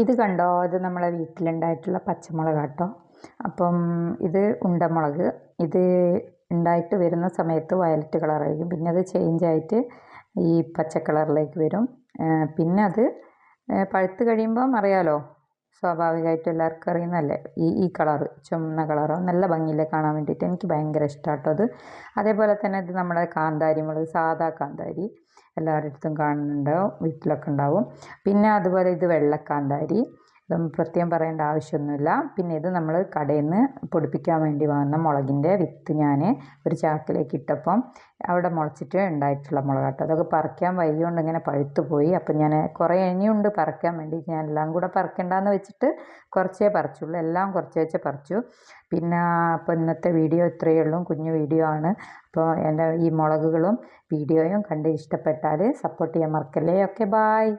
ഇത് കണ്ടോ, ഇത് നമ്മളെ വീട്ടിലുണ്ടായിട്ടുള്ള പച്ചമുളക് കേട്ടോ. അപ്പം ഇത് ഉണ്ടമുളക്. ഇത് ഉണ്ടായിട്ട് വരുന്ന സമയത്ത് വയലറ്റ് കളറായിരിക്കും, പിന്നെ അത് ചേഞ്ച് ആയിട്ട് ഈ പച്ച കളറിലേക്ക് വരും. പിന്നെ അത് പഴുത്ത് കഴിയുമ്പം അറിയാലോ, സ്വാഭാവികമായിട്ടും എല്ലാവർക്കും അറിയുന്നതല്ലേ, ഈ കളറ് ചുമന്ന കളറോ നല്ല ഭംഗിയില്ലേ കാണാൻ വേണ്ടിയിട്ട്. എനിക്ക് ഭയങ്കര ഇഷ്ടമാട്ടോ അത്. അതേപോലെ തന്നെ ഇത് നമ്മുടെ കാന്താരി മുളക്, സാധാ കാന്താരി എല്ലാവരുടെ അടുത്തും കാണുന്നുണ്ടാവും, വീട്ടിലൊക്കെ ഉണ്ടാവും. പിന്നെ അതുപോലെ ഇത് വെള്ളക്കാന്താരി, ഇതൊന്നും പ്രത്യേകം പറയേണ്ട ആവശ്യമൊന്നുമില്ല. പിന്നെ ഇത് നമ്മൾ കടയിൽ നിന്ന് പൊടിപ്പിക്കാൻ വേണ്ടി വാങ്ങുന്ന മുളകിൻ്റെ വിത്ത് ഞാൻ ഒരു ചാക്കിലേക്ക് ഇട്ടപ്പം അവിടെ മുളച്ചിട്ട് ഉണ്ടായിട്ടുള്ള മുളകാട്ടോ. അതൊക്കെ പറിക്കാൻ വൈകിയോണ്ട് ഇങ്ങനെ പഴുത്ത് പോയി. അപ്പം ഞാൻ കുറേ ഇനിയുണ്ട് പറിക്കാൻ വേണ്ടി, ഞാൻ എല്ലാം കൂടെ പറിക്കണ്ടെന്ന് വെച്ചിട്ട് കുറച്ചേ പറിച്ചുള്ളൂ, എല്ലാം കുറച്ച് വെച്ച് പറിച്ചു. പിന്നെ അപ്പോൾ ഇന്നത്തെ വീഡിയോ ഇത്രയേ ഉള്ളൂ, കുഞ്ഞു വീഡിയോ ആണ്. അപ്പോൾ എൻ്റെ ഈ മുളകുകളും വീഡിയോയും കണ്ട് ഇഷ്ടപ്പെട്ടാൽ സപ്പോർട്ട് ചെയ്യാൻ മറക്കല്ലേ. Okay, bye.